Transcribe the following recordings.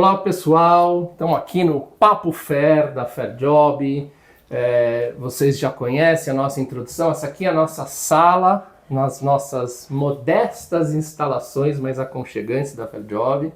Olá pessoal, estamos aqui no Papo Fair da FairJob. Vocês já conhecem a nossa introdução, essa aqui é a nossa sala, nas nossas modestas instalações mais aconchegantes da FairJob.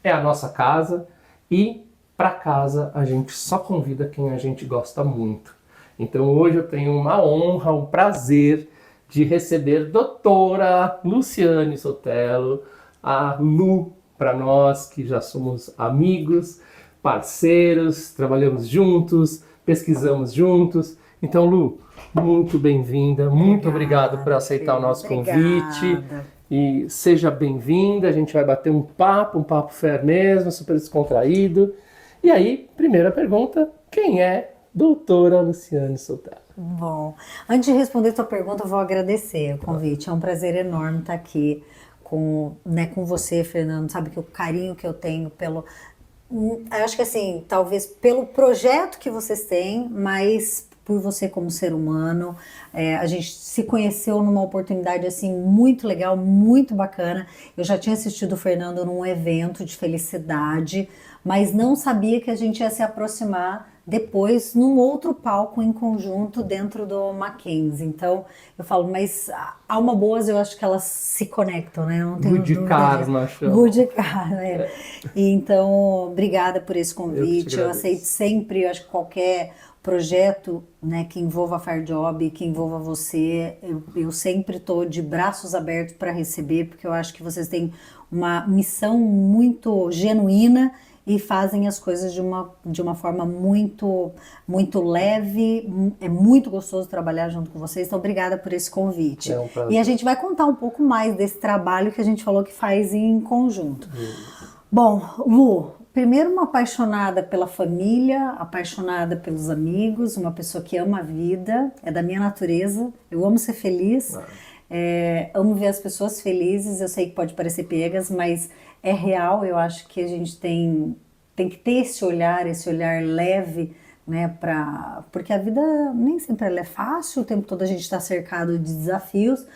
É a nossa casa e para casa a gente só convida quem a gente gosta muito. Então hoje eu tenho uma honra, um prazer de receber doutora Luciane Sotelo, a Lu, para nós que já somos amigos, parceiros, trabalhamos juntos, pesquisamos juntos. Então, Lu, muito bem-vinda, muito obrigado por aceitar o nosso convite. E seja bem-vinda, a gente vai bater um papo fair mesmo, super descontraído. E aí, primeira pergunta, quem é doutora Luciane Sotelo? Bom, antes de responder a tua pergunta, eu vou agradecer o convite. É um prazer enorme estar aqui com você, Fernando. Sabe que o carinho que eu tenho pelo... Eu acho que assim, talvez pelo projeto que vocês têm, mas por você como ser humano. A gente se conheceu numa oportunidade assim muito legal, muito bacana. Eu já tinha assistido o Fernando num evento de felicidade, mas não sabia que a gente ia se aproximar depois num outro palco em conjunto dentro do Mackenzie. Então eu falo, mas alma boas, eu acho que elas se conectam, né? Não tenho Good karma, Good karma, é. E então, obrigada por esse convite. Eu aceito sempre, eu acho que qualquer projeto, né, que envolva a FairJob, que envolva você, eu sempre estou de braços abertos para receber, porque eu acho que vocês têm uma missão muito genuína e fazem as coisas de uma forma muito leve. É muito gostoso trabalhar junto com vocês, então obrigada por esse convite. É um prazer. E a gente vai contar um pouco mais desse trabalho que a gente falou que faz em conjunto. Bom, Lu, primeiro uma apaixonada pela família, apaixonada pelos amigos, uma pessoa que ama a vida, é da minha natureza, eu amo ser feliz. Amo ver as pessoas felizes. Eu sei que pode parecer piegas, mas é real. Eu acho que a gente tem que ter esse olhar leve, né, porque a vida nem sempre ela é fácil, o tempo todo a gente está cercado de desafios,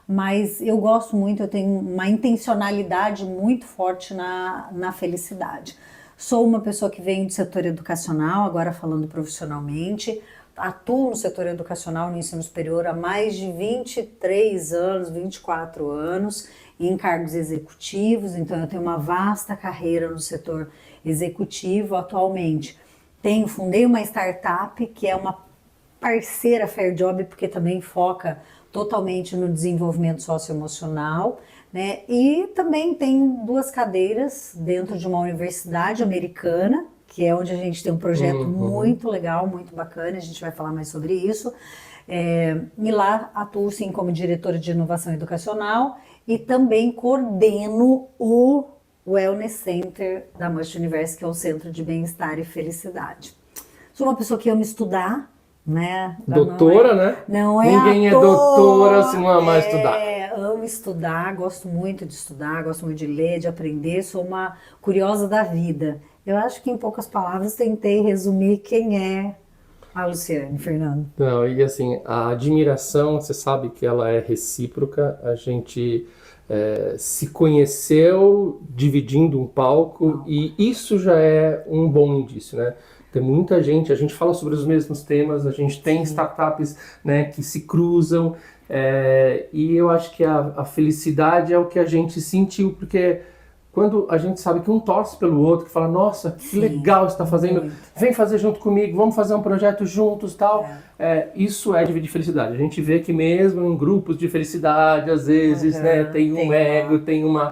mas eu gosto muito, eu tenho uma intencionalidade muito forte na felicidade. Sou uma pessoa que vem do setor educacional, agora falando profissionalmente. Atuo no setor educacional, no ensino superior, há mais de 23 anos, 24 anos, em cargos executivos. Então eu tenho uma vasta carreira no setor executivo atualmente. Fundei uma startup que é uma parceira FairJob, porque também foca totalmente no desenvolvimento socioemocional, né? E também tenho 2 cadeiras dentro de uma universidade americana, que é onde a gente tem um projeto muito legal, muito bacana, a gente vai falar mais sobre isso. E lá atuo sim como diretora de inovação educacional e também coordeno o Wellness Center da Must Universe, que é o Centro de Bem-Estar e Felicidade. Sou uma pessoa que ama estudar, né? Doutora, né? Não é Ninguém é doutora se não amar estudar. Amo estudar, gosto muito de estudar, gosto muito de ler, de aprender, sou uma curiosa da vida. Eu acho que em poucas palavras tentei resumir quem é a Luciane, Fernando. Não, e assim, a admiração, você sabe que ela é recíproca. A gente se conheceu dividindo um palco e isso já é um bom indício, né? Tem muita gente, a gente fala sobre os mesmos temas, a gente tem startups, né, que se cruzam, e eu acho que a felicidade é o que a gente sentiu, porque quando a gente sabe que um torce pelo outro, que fala, nossa, que legal você está fazendo, vem fazer junto comigo, vamos fazer um projeto juntos e tal. Isso é dividir felicidade. A gente vê que mesmo em grupos de felicidade, às vezes, né, tem um ego, tem uma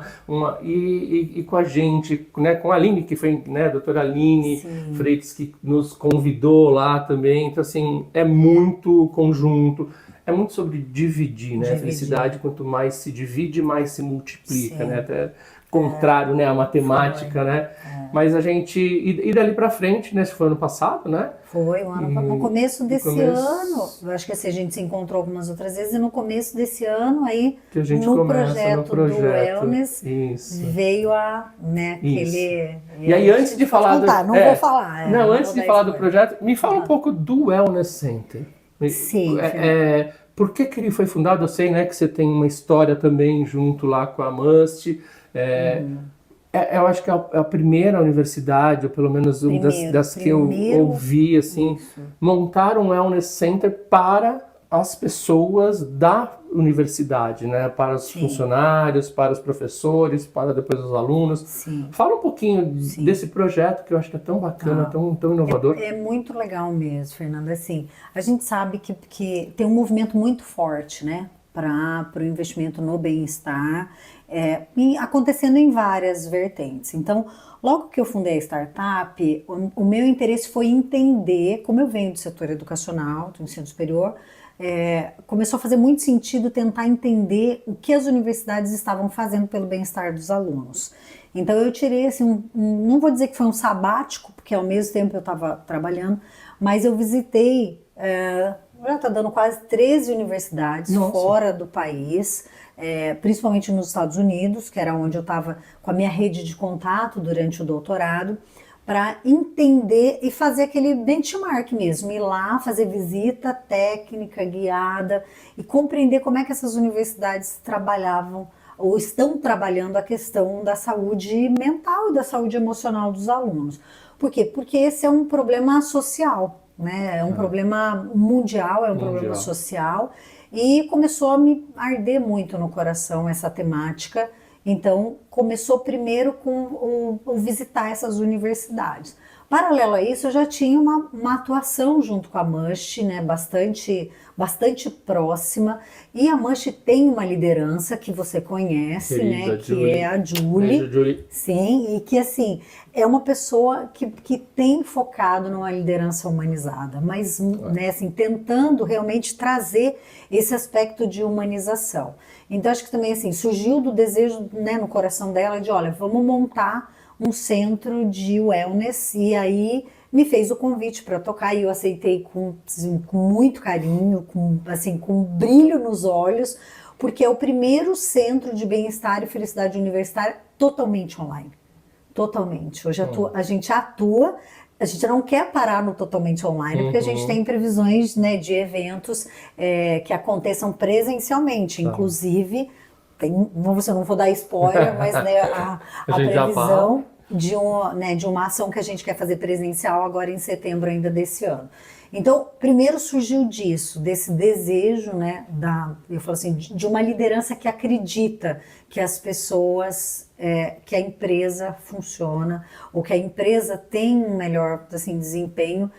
e com a gente, né, com a Aline, que foi, né, a doutora Aline Freitas, que nos convidou lá também. Então, assim, é muito conjunto. É muito sobre dividir, né? A felicidade, quanto mais se divide, mais se multiplica, né? Até contrário, né? A matemática, né? Mas a gente... E dali pra frente, né? Esse foi ano passado, né? Foi, no começo desse ano. Eu acho que assim, a gente se encontrou algumas outras vezes. E no começo desse ano, aí, que a gente no projeto do Wellness, veio né, aquele... E aí, antes de falar... Não vou falar. Não, antes de falar do projeto, me fala um pouco do Wellness Center. Sim. Por que ele foi fundado? Eu sei, né, que você tem uma história também junto lá com a Must. Eu acho que é a primeira universidade, ou pelo menos das que eu ouvi, assim, montar um wellness center para as pessoas da universidade, né? Para os funcionários, para os professores, para depois os alunos. Sim. Fala um pouquinho desse projeto que eu acho que é tão bacana, tão inovador. É muito legal mesmo, Fernanda. Assim, a gente sabe que tem um movimento muito forte, né? Para o investimento no bem-estar, acontecendo em várias vertentes. Então, logo que eu fundei a startup, o meu interesse foi entender, como eu venho do setor educacional, do ensino superior, começou a fazer muito sentido tentar entender o que as universidades estavam fazendo pelo bem-estar dos alunos. Então eu tirei assim, não vou dizer que foi um sabático, porque ao mesmo tempo eu estava trabalhando, mas eu visitei, já está dando quase 13 universidades fora do país, principalmente nos Estados Unidos, que era onde eu estava com a minha rede de contato durante o doutorado, para entender e fazer aquele benchmark mesmo, ir lá fazer visita técnica, guiada e compreender como é que essas universidades trabalhavam ou estão trabalhando a questão da saúde mental e da saúde emocional dos alunos. Por quê? Porque esse é um problema social, né? É um problema mundial, é um problema social, e começou a me arder muito no coração essa temática. Então, começou primeiro com o visitar essas universidades. Paralelo a isso, eu já tinha uma atuação junto com a MUST, né, bastante próxima, e a MUST tem uma liderança que você conhece, Querida, né, que é a Julie. Sim, e que assim, é uma pessoa que tem focado numa liderança humanizada, mas né, assim, tentando realmente trazer esse aspecto de humanização. Então, acho que também assim, surgiu do desejo, né, no coração dela de, olha, vamos montar um centro de wellness, e aí me fez o convite para tocar, e eu aceitei assim, com muito carinho, com um brilho nos olhos, porque é o primeiro centro de bem-estar e felicidade universitária totalmente online. Totalmente. Hoje a gente atua, a gente não quer parar no totalmente online, porque a gente tem previsões, né, de eventos que aconteçam presencialmente, inclusive... eu não vou dar spoiler, mas né, a previsão de uma ação que a gente quer fazer presencial agora em setembro ainda desse ano. Então, primeiro surgiu desse desejo, né, eu falo assim, de uma liderança que acredita que as pessoas, que a empresa funciona, ou que a empresa tem um melhor assim, desempenho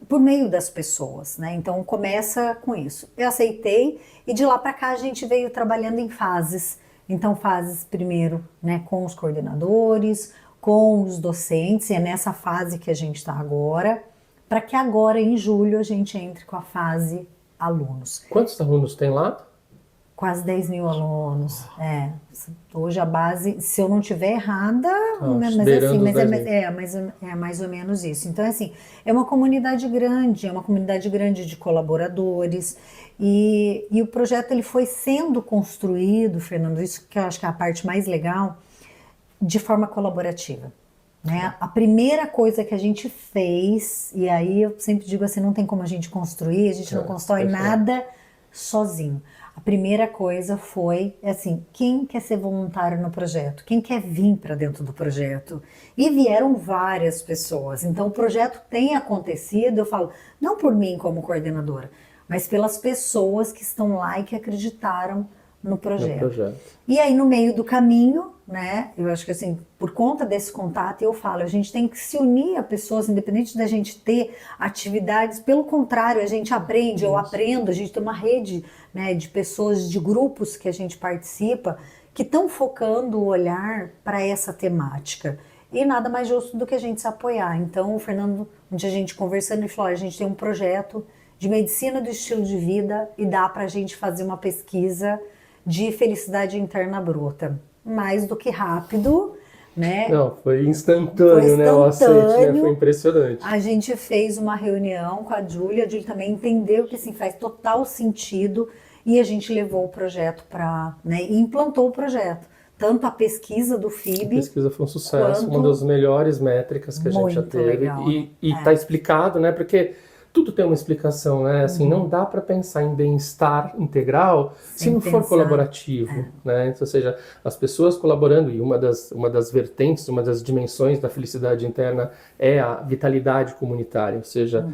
por meio das pessoas, né? Então começa com isso. Eu aceitei, e de lá para cá a gente veio trabalhando em fases. Então fases primeiro, né, com os coordenadores, com os docentes, e é nessa fase que a gente está agora, para que agora em julho a gente entre com a fase alunos. Quantos alunos tem lá? Quase 10 mil alunos. Hoje a base, se eu não estiver errada, mas é mais ou menos isso. Então, assim, é uma comunidade grande de colaboradores, e o projeto ele foi sendo construído, Fernando, isso que eu acho que é a parte mais legal, de forma colaborativa. Né? A primeira coisa que a gente fez, e aí eu sempre digo assim, não tem como a gente construir, a gente não constrói nada sozinho. A primeira coisa foi, assim, quem quer ser voluntário no projeto? Quem quer vir para dentro do projeto? E vieram várias pessoas. Então, o projeto tem acontecido, eu falo, não por mim como coordenadora, mas pelas pessoas que estão lá e que acreditaram no projeto. E aí, no meio do caminho, né, eu acho que assim, por conta desse contato, eu falo, a gente tem que se unir a pessoas, independente da gente ter atividades, pelo contrário, a gente aprende, eu aprendo, a gente tem uma rede, né, de pessoas, de grupos que a gente participa, que estão focando o olhar para essa temática. E nada mais justo do que a gente se apoiar. Então, o Fernando, um dia a gente conversando, ele falou, a gente tem um projeto de medicina do estilo de vida e dá para a gente fazer uma pesquisa de felicidade interna bruta. Mais do que rápido, né? Não, foi instantâneo, né? O aceite, né? Foi impressionante. A gente fez uma reunião com a Julia também entendeu que assim, faz total sentido, e a gente levou o projeto para, né, e implantou o projeto. Tanto a pesquisa do FIB... A pesquisa foi um sucesso, uma das melhores métricas que a gente já teve. Legal, e tá explicado, né? Porque tudo tem uma explicação, né? Assim, não dá para pensar em bem-estar integral se não for colaborativo, né? Então, ou seja, as pessoas colaborando, e uma das vertentes, uma das dimensões da felicidade interna é a vitalidade comunitária, ou seja,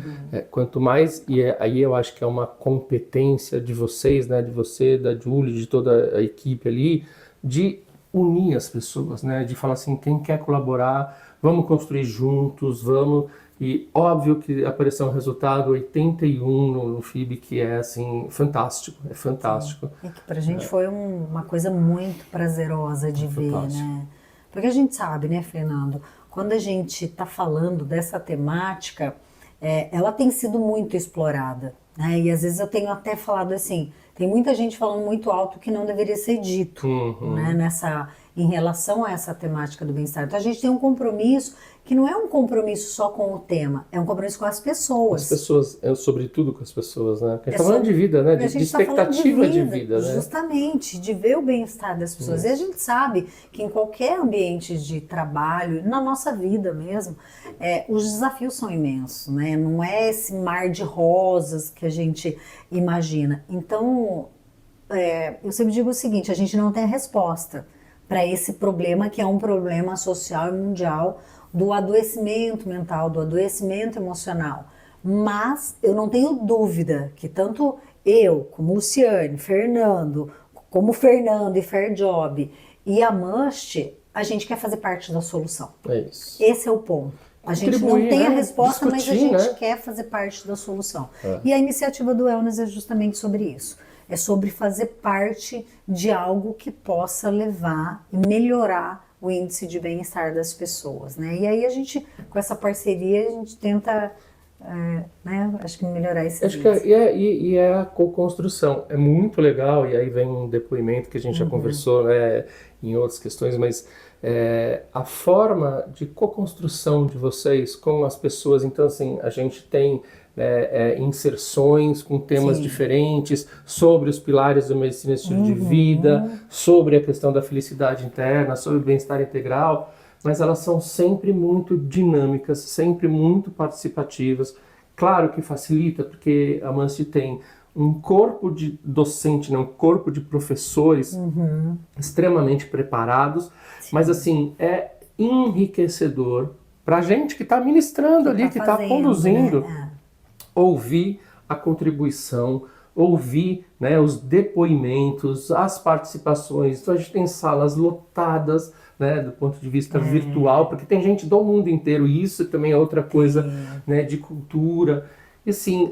quanto mais, aí eu acho que é uma competência de vocês, né? De você, da Julie, de toda a equipe ali, de unir as pessoas, né? De falar assim, quem quer colaborar, vamos construir juntos, vamos... E óbvio que apareceu um resultado 81 no FIB, que é assim, fantástico, é fantástico. Sim. E que pra gente foi uma coisa muito prazerosa de ver, fantástico. né? Porque a gente sabe, né, Fernando, quando a gente tá falando dessa temática, ela tem sido muito explorada, né? E às vezes eu tenho até falado assim, tem muita gente falando muito alto que não deveria ser dito, né, em relação a essa temática do bem-estar. Então a gente tem um compromisso que não é um compromisso só com o tema, é um compromisso com as pessoas. As pessoas, sobretudo com as pessoas, né? Porque a gente tá falando de vida, né? De expectativa de vida, né? Justamente, de ver o bem-estar das pessoas. E a gente sabe que em qualquer ambiente de trabalho, na nossa vida mesmo, os desafios são imensos, né? Não é esse mar de rosas que a gente imagina. Então, eu sempre digo o seguinte, a gente não tem a resposta para esse problema que é um problema social e mundial do adoecimento mental, do adoecimento emocional. Mas eu não tenho dúvida que tanto eu, como Luciane, Fernando, como Fernando e Fairjob e a Must, a gente quer fazer parte da solução. É isso. Esse é o ponto. A gente não tem a resposta, mas a gente quer fazer parte da solução. E a iniciativa do Wellness é justamente sobre isso. É sobre fazer parte de algo que possa levar e melhorar o índice de bem-estar das pessoas, né? E aí a gente, com essa parceria, a gente tenta, né, acho que melhorar esse índice. Acho que é a co-construção. É muito legal, e aí vem um depoimento que a gente já conversou, né, em outras questões, mas a forma de co-construção de vocês com as pessoas, então assim, a gente tem inserções com temas diferentes sobre os pilares da medicina e estilo de vida, sobre a questão da felicidade interna, sobre o bem-estar integral, mas elas são sempre muito dinâmicas, sempre muito participativas. Claro que facilita, porque a Mansi tem um corpo de docente, né, um corpo de professores extremamente preparados, mas assim, é enriquecedor para a gente que está ministrando ali, que está conduzindo. Né? Ouvir a contribuição, ouvir, né, os depoimentos, as participações. Então a gente tem salas lotadas, né, do ponto de vista virtual, porque tem gente do mundo inteiro, e isso também é outra coisa, né, de cultura. E assim,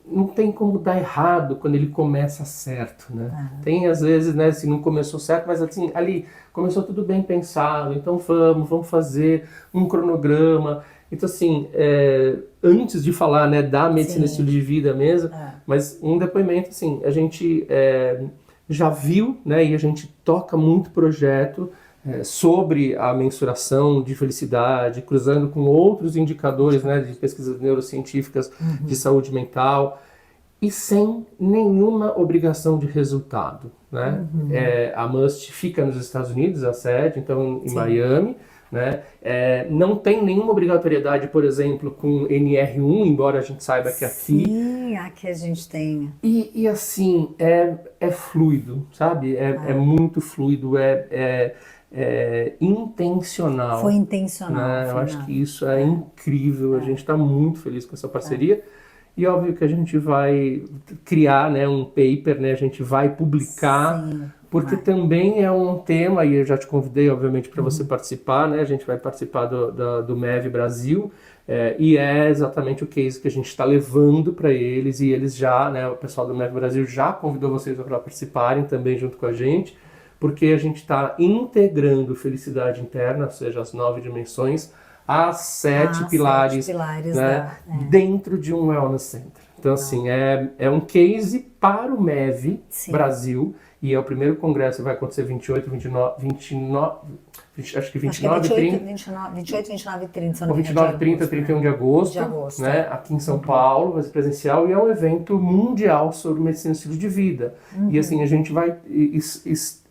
não tem como dar errado quando ele começa certo, né? Tem às vezes, né, se não começou certo, mas assim, ali começou tudo bem pensado, então vamos fazer um cronograma. Então, assim, antes de falar, né, da medicina estilo de vida mesmo, mas um depoimento, assim, a gente já viu, né, e a gente toca muito projeto sobre a mensuração de felicidade, cruzando com outros indicadores, né, de pesquisas neurocientíficas de saúde mental, e sem nenhuma obrigação de resultado, né? A Must fica nos Estados Unidos, a sede, então em Miami, né? Não tem nenhuma obrigatoriedade, por exemplo, com NR1, embora a gente saiba que aqui... Sim, aqui a gente tem. E assim, é fluido, sabe? É muito fluido, intencional. Foi intencional. Né? Eu acho que isso é incrível, a gente está muito feliz com essa parceria. E óbvio que a gente vai criar, né, um paper, né, a gente vai publicar, porque também é um tema, e eu já te convidei, obviamente, para você participar, né, a gente vai participar do MEV Brasil, e é exatamente o case que a gente está levando para eles, e eles já, né, o pessoal do MEV Brasil já convidou vocês para participarem também junto com a gente, porque a gente está integrando felicidade interna, ou seja, as 9 dimensões, as 7 pilares, né, dentro de um Wellness Center. Então, assim, é um case para o MEV Brasil, e é o primeiro congresso que vai acontecer 28, 29, acho que 29, 30. 28, 29 e 30. Ou 29, 30, 31 de agosto, né, aqui em São Paulo, vai ser presencial, e é um evento mundial sobre medicina e estilo de vida. E assim, a gente vai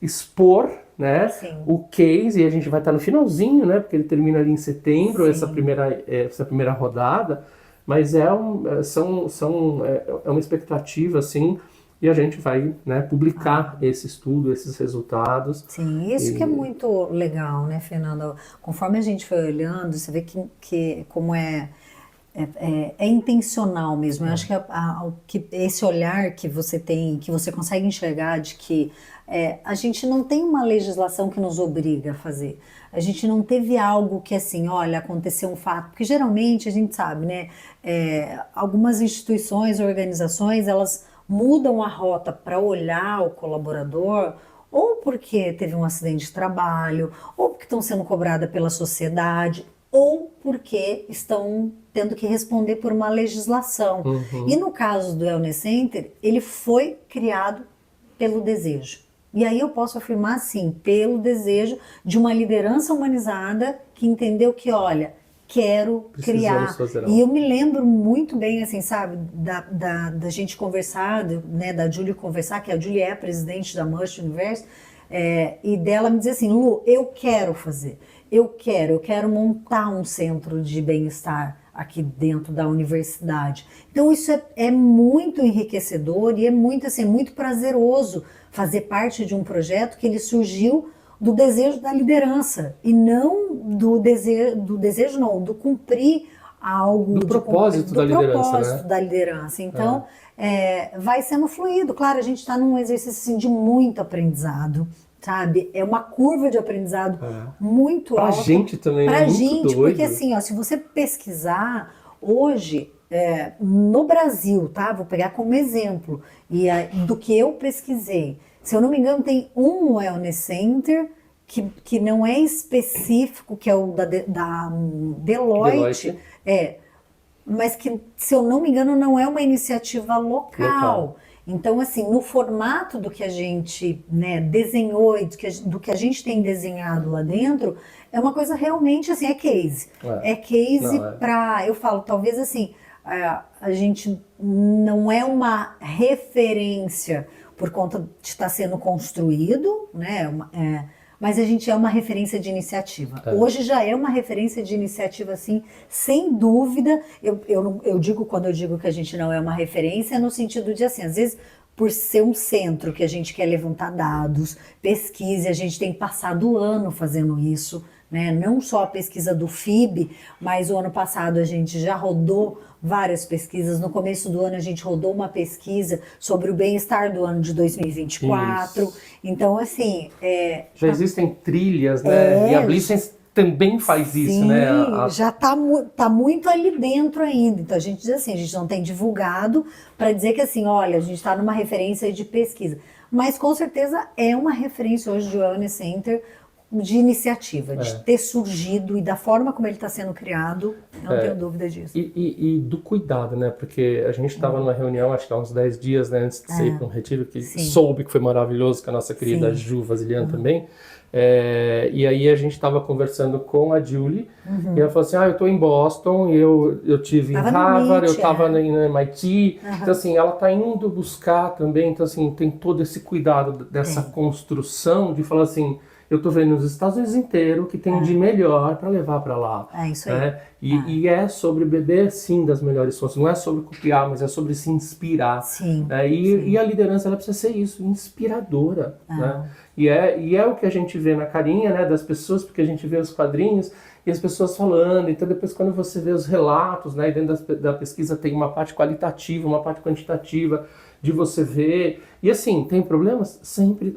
expor, né, o case, e a gente vai estar no finalzinho, né, porque ele termina ali em setembro, essa primeira rodada, mas é uma expectativa, assim, e a gente vai, né, publicar esse estudo, esses resultados. Sim, isso que é muito legal, né, Fernanda? Conforme a gente foi olhando, você vê que como é intencional mesmo. Eu acho que esse olhar que você tem, que você consegue enxergar de que a gente não tem uma legislação que nos obriga a fazer. A gente não teve algo que assim, olha, aconteceu um fato. Porque geralmente a gente sabe, né? Algumas instituições, organizações, elas mudam a rota para olhar o colaborador ou porque teve um acidente de trabalho, ou porque estão sendo cobradas pela sociedade, ou porque estão tendo que responder por uma legislação. E no caso do Wellness Center, ele foi criado pelo desejo. E aí eu posso afirmar assim, pelo desejo de uma liderança humanizada que entendeu que, olha, quero criar. E eu me lembro muito bem, assim, sabe, da gente conversar, né, da Julie conversar, que a Julie é a presidente da Mush Universe, e dela me dizer assim, Lu, eu quero fazer. Eu quero montar um centro de bem-estar aqui dentro da universidade. Então isso é muito enriquecedor e é muito, assim, muito prazeroso fazer parte de um projeto que ele surgiu do desejo da liderança e não do desejo não, do cumprir algo. Do propósito da liderança, né? Da liderança. Então, vai sendo fluido. Claro, a gente está num exercício assim, de muito aprendizado. Sabe? É uma curva de aprendizado muito alta. Pra gente também, pra é muito gente, doido. porque assim, ó, se você pesquisar hoje, no Brasil, tá? Vou pegar como exemplo do que eu pesquisei. Se eu não me engano, tem um Wellness Center que não é específico, que é o da Deloitte. Mas que, se eu não me engano, não é uma iniciativa local. Então, assim, no formato do que a gente, né, desenhou e do que a gente tem desenhado lá dentro, é uma coisa realmente, assim, é case. É case para, eu falo, talvez assim, a gente não é uma referência por conta de estar sendo construído, né, mas a gente é uma referência de iniciativa. Hoje já é uma referência de iniciativa, assim, sem dúvida. Eu digo, quando eu digo que a gente não é uma referência, no sentido de, assim, às vezes, por ser um centro que a gente quer levantar dados, pesquisa, a gente tem passado o ano fazendo isso, né? Não só a pesquisa do FIB, mas o ano passado a gente já rodou várias pesquisas. No começo do ano a gente rodou uma pesquisa sobre o bem-estar do ano de 2024. Isso. Então, assim... já existem trilhas, né? E a Blissens também faz isso, né? Já tá muito ali dentro ainda. Então, a gente diz assim, a gente não tem divulgado para dizer que, assim, olha, a gente está numa referência de pesquisa. Mas, com certeza, é uma referência hoje do Wellness Center de iniciativa, de ter surgido e da forma como ele está sendo criado, não tenho dúvida disso. E do cuidado, né? Porque a gente estava numa reunião, acho que há uns 10 dias, né, antes de sair para um retiro, que soube que foi maravilhoso, com a nossa querida Ju Vasilian também. E aí a gente estava conversando com a Julie, e ela falou assim, eu estou em Boston, eu tive em Harvard, eu estava no MIT, então assim, ela está indo buscar também, então assim, tem todo esse cuidado dessa construção de falar assim, eu estou vendo nos Estados Unidos inteiro que tem de melhor para levar para lá. Isso aí. E é sobre beber, sim, das melhores fontes. Não é sobre copiar, mas é sobre se inspirar. Sim, e a liderança, ela precisa ser isso, inspiradora. Né? E é o que a gente vê na carinha, né, das pessoas, porque a gente vê os quadrinhos e as pessoas falando. Então, depois, quando você vê os relatos, né, e dentro da pesquisa tem uma parte qualitativa, uma parte quantitativa, de você ver. E assim, tem problemas? Sempre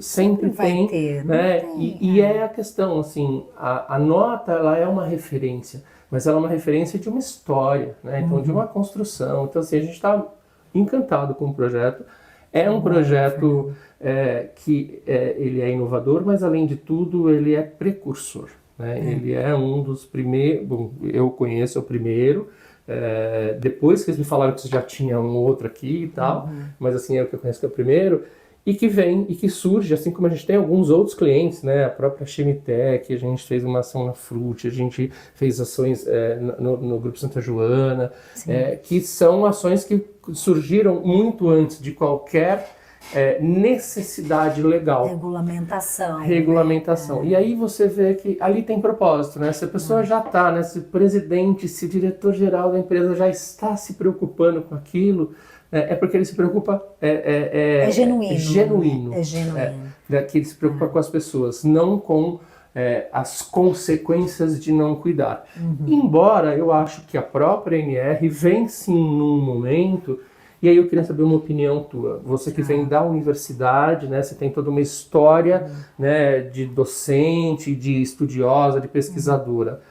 tem. Ter, né? Tem, e é a questão, assim, a nota, ela é uma referência, mas ela é uma referência de uma história, né? Então, de uma construção. Então, assim, a gente está encantado com o projeto. É um projeto que ele é inovador, mas, além de tudo, ele é precursor. Né? Ele é um dos primeiros, bom, eu conheço o primeiro, depois que eles me falaram que já tinha um outro aqui e tal, mas assim, é o que eu conheço que é o primeiro, e que vem, e que surge, assim como a gente tem alguns outros clientes, né, a própria Chemitec, a gente fez uma ação na Fruit, a gente fez ações no Grupo Santa Joana, que são ações que surgiram muito antes de qualquer necessidade legal. Regulamentação. E aí você vê que ali tem propósito, né? Se a pessoa já está, né? Se o presidente, se o diretor-geral da empresa já está se preocupando com aquilo, é porque ele se preocupa... É genuíno. Genuíno. É genuíno. Que ele se preocupa com as pessoas, não com as consequências de não cuidar. Embora eu acho que a própria NR vem sim num momento... E aí eu queria saber uma opinião tua. Você que vem da universidade, né? Você tem toda uma história, né, de docente, de estudiosa, de pesquisadora.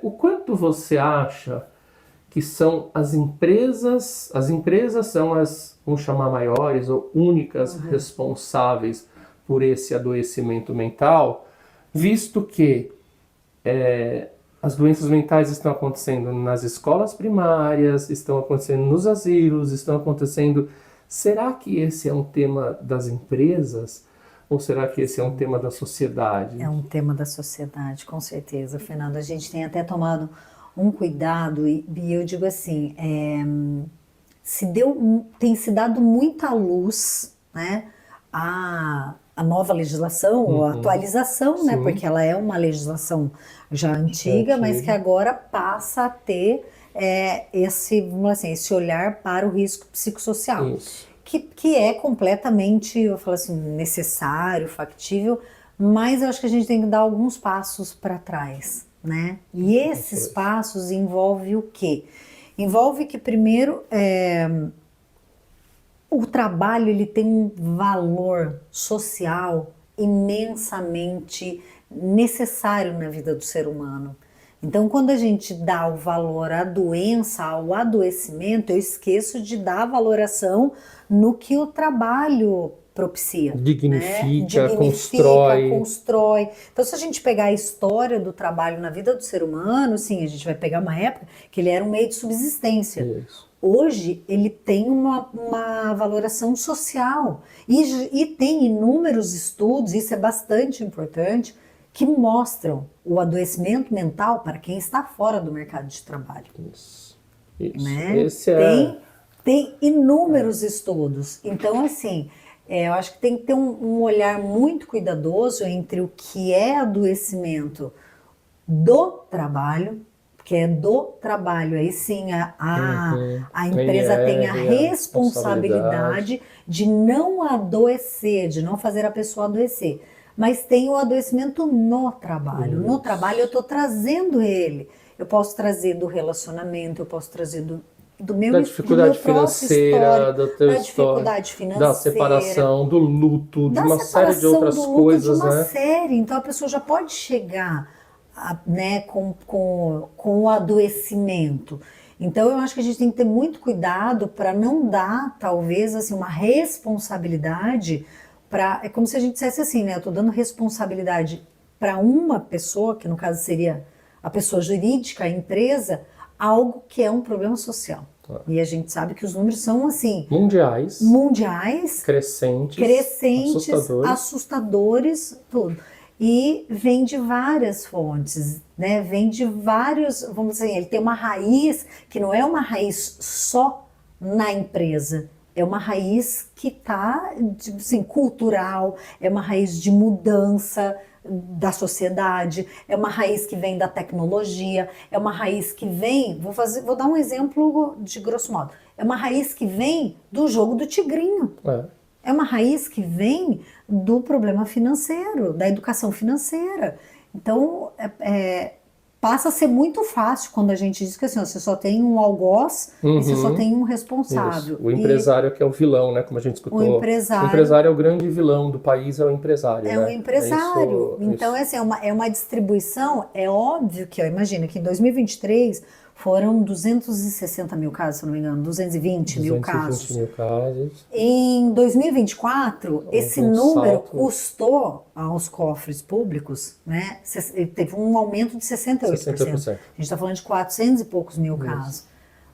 O quanto você acha que são as empresas são as, vamos chamar, maiores ou únicas responsáveis por esse adoecimento mental, visto que as doenças mentais estão acontecendo nas escolas primárias, estão acontecendo nos asilos, estão acontecendo... Será que esse é um tema das empresas? Ou será que esse é um tema da sociedade? É um tema da sociedade, com certeza, Fernando. A gente tem até tomado um cuidado e eu digo assim, tem se dado muita luz, né, a nova legislação, ou a atualização, né, porque ela é uma legislação já antiga, mas que agora passa a ter vamos assim, esse olhar para o risco psicossocial. Isso. Que é completamente, eu falo assim, necessário, factível, mas eu acho que a gente tem que dar alguns passos para trás, né? E esses passos envolvem o quê? Envolve que primeiro o trabalho ele tem um valor social imensamente necessário na vida do ser humano. Então, quando a gente dá o valor à doença, ao adoecimento, eu esqueço de dar a valoração no que o trabalho propicia. Dignifica, né? Constrói. Então, se a gente pegar a história do trabalho na vida do ser humano, sim, a gente vai pegar uma época que ele era um meio de subsistência. Isso. Hoje, ele tem uma valoração social e tem inúmeros estudos, isso é bastante importante, que mostram o adoecimento mental para quem está fora do mercado de trabalho. Isso. Né? Esse tem inúmeros estudos. Então, assim, eu acho que tem que ter um olhar muito cuidadoso entre o que é adoecimento do trabalho, que é do trabalho, aí sim a empresa tem a responsabilidade de não adoecer, de não fazer a pessoa adoecer. Mas tem o adoecimento no trabalho. No trabalho eu estou trazendo ele. Eu posso trazer do relacionamento, eu posso trazer do meu da dificuldade financeira, da dificuldade financeira, da separação, do luto, de uma série de outras coisas, de uma né? série. Então a pessoa já pode chegar, né, com o adoecimento. Então eu acho que a gente tem que ter muito cuidado para não dar, talvez, assim, uma responsabilidade. É como se a gente dissesse assim, né? Eu estou dando responsabilidade para uma pessoa, que no caso seria a pessoa jurídica, a empresa, algo que é um problema social. E a gente sabe que os números são assim... Mundiais. Crescentes, assustadores, tudo. E vem de várias fontes, né? Vem de vários... Vamos dizer, ele tem uma raiz que não é uma raiz só na empresa. É uma raiz que está, assim, cultural, é uma raiz de mudança da sociedade, é uma raiz que vem da tecnologia, é uma raiz que vem, vou dar um exemplo de grosso modo, é uma raiz que vem do jogo do tigrinho. É uma raiz que vem do problema financeiro, da educação financeira. Então, passa a ser muito fácil quando a gente diz que assim, você só tem um algoz e você só tem um responsável. Isso. O empresário que é o vilão, né? Como a gente escutou. O empresário é o grande vilão do país, é o empresário. É, né? O empresário. Então, assim, é uma distribuição, é óbvio que, imagina que em 2023 foram 260 mil casos, se não me engano, 220 mil casos. Em 2024, esse número custou aos cofres públicos, né? Teve um aumento de 68%. A gente está falando de 400 e poucos mil casos.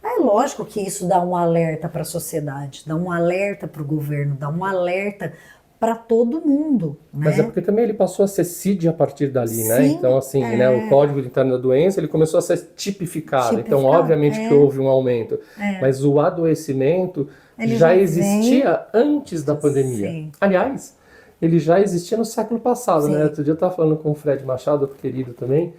É lógico que isso dá um alerta para a sociedade, dá um alerta para o governo, dá um alerta para todo mundo, né? Mas é porque também ele passou a ser CID a partir dali, né? Então, assim, né, o Código de Interno da Doença, ele começou a ser tipificado. Então, obviamente que houve um aumento. Mas o adoecimento, Ele já já existia antes da pandemia. Sim. Aliás, ele já existia no século passado, Sim. né? Outro dia eu estava falando com o Fred Machado, outro querido também,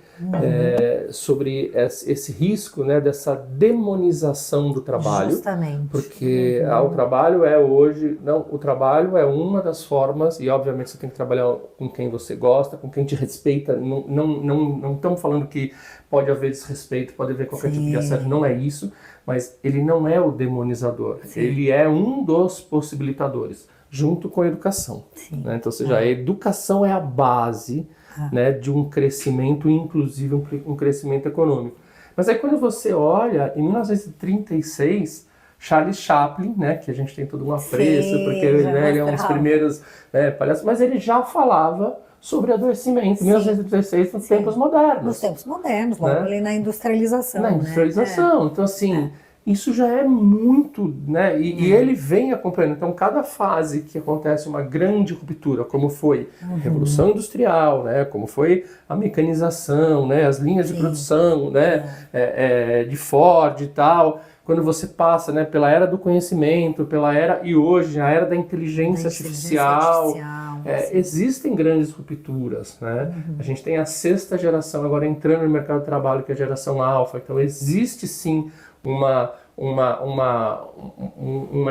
sobre esse risco, né, dessa demonização do trabalho. Justamente. Porque o trabalho é hoje, não, o trabalho é uma das formas, e obviamente você tem que trabalhar com quem você gosta, com quem te respeita. Não estamos falando que pode haver desrespeito, pode haver qualquer tipo de assédio, não é isso, mas ele não é o demonizador, ele é um dos possibilitadores, junto com a educação. Né? Então, ou seja, a educação é a base, né, de um crescimento, inclusive um crescimento econômico. Mas aí quando você olha, em 1936, Charles Chaplin, né, que a gente tem todo um apreço, Sim, porque né, ele é um dos mostrava. primeiros palhaços, mas ele já falava sobre adoecimento, em 1936, nos tempos modernos. Nos tempos modernos, logo Né? ali na industrialização. Na industrialização. Né? Então, assim, isso já é muito, né? E ele vem acompanhando. Então, cada fase que acontece uma grande ruptura, como foi a Revolução Industrial, né? Como foi a mecanização, né? As linhas de produção, né? De Ford e tal. Quando você passa, né, pela era do conhecimento, pela era, e hoje, a era da inteligência artificial, existem grandes rupturas, né? A gente tem a 6ª geração agora entrando no mercado de trabalho, que é a geração alfa, então existe sim uma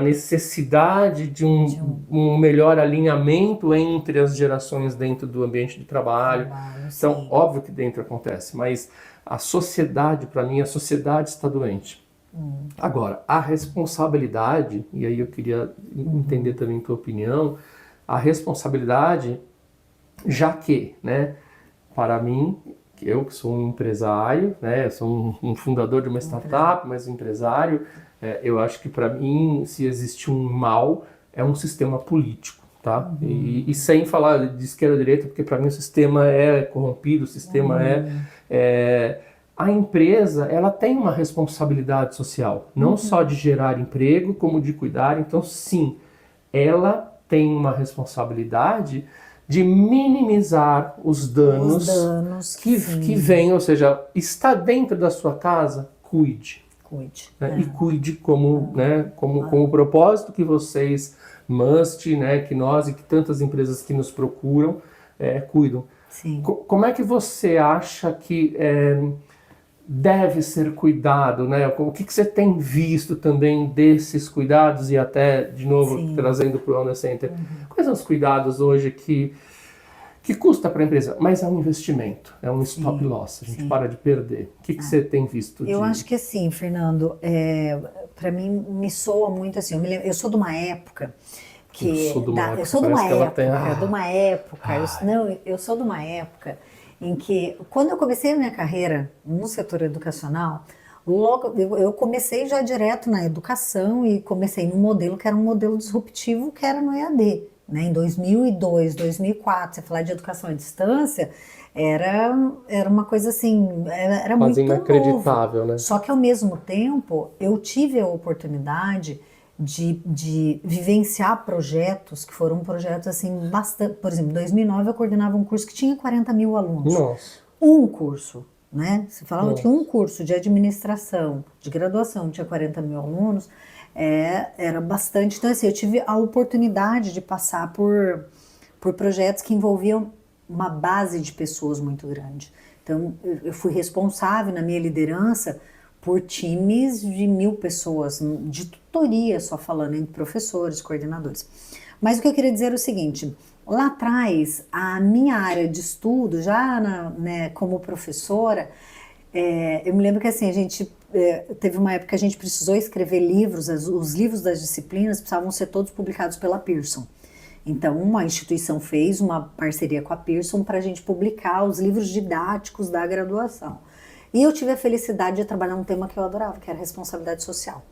necessidade de um melhor alinhamento entre as gerações dentro do ambiente de trabalho. Então, óbvio que dentro acontece, mas a sociedade, para mim, a sociedade está doente. Agora, a responsabilidade, e aí eu queria entender também a tua opinião, a responsabilidade, já que, né, para mim, eu que sou um empresário, né, eu sou um fundador de uma startup, mas um empresário, eu acho que para mim, se existe um mal, é um sistema político, tá? E sem falar de esquerda ou direita, porque para mim o sistema é corrompido, o sistema a empresa, ela tem uma responsabilidade social, não só de gerar emprego, como de cuidar. Então, sim, ela tem uma responsabilidade de minimizar os danos que vêm, ou seja, está dentro da sua casa, cuide. Né? E cuide como o propósito que vocês, né, que nós e que tantas empresas que nos procuram, cuidam. Como é que você acha que deve ser cuidado, né? O que você tem visto também desses cuidados e até, de novo, trazendo para o Wellness Center, quais são os cuidados hoje que custa para a empresa, mas é um investimento, é um stop loss, a gente para de perder. O que você tem visto? Eu acho que assim, Fernando, para mim me soa muito assim, eu sou de uma época que... Eu sou de uma época em que, quando eu comecei a minha carreira no setor educacional, logo eu comecei já direto na educação e comecei num modelo que era um modelo disruptivo, que era no EAD. Né? Em 2002, 2004, você falar de educação à distância, era uma coisa assim, era muito inacreditável, novo. Né? Só que ao mesmo tempo, eu tive a oportunidade de vivenciar projetos que foram projetos assim bastante. Por exemplo, em 2009 eu coordenava um curso que tinha 40 mil alunos. Nossa. Um curso, né? Se falava que um curso de administração, de graduação, tinha 40 mil alunos, era bastante. Então, assim, eu tive a oportunidade de passar por projetos que envolviam uma base de pessoas muito grande. Então, eu fui responsável na minha liderança por times de 1.000 pessoas, de tutoria só falando, entre professores, coordenadores. Mas o que eu queria dizer é o seguinte, lá atrás, a minha área de estudo, já né, como professora, eu me lembro que assim, a gente teve uma época que a gente precisou escrever livros, os livros das disciplinas precisavam ser todos publicados pela Pearson. Então, uma instituição fez uma parceria com a Pearson para a gente publicar os livros didáticos da graduação. E eu tive a felicidade de trabalhar um tema que eu adorava, que era responsabilidade social.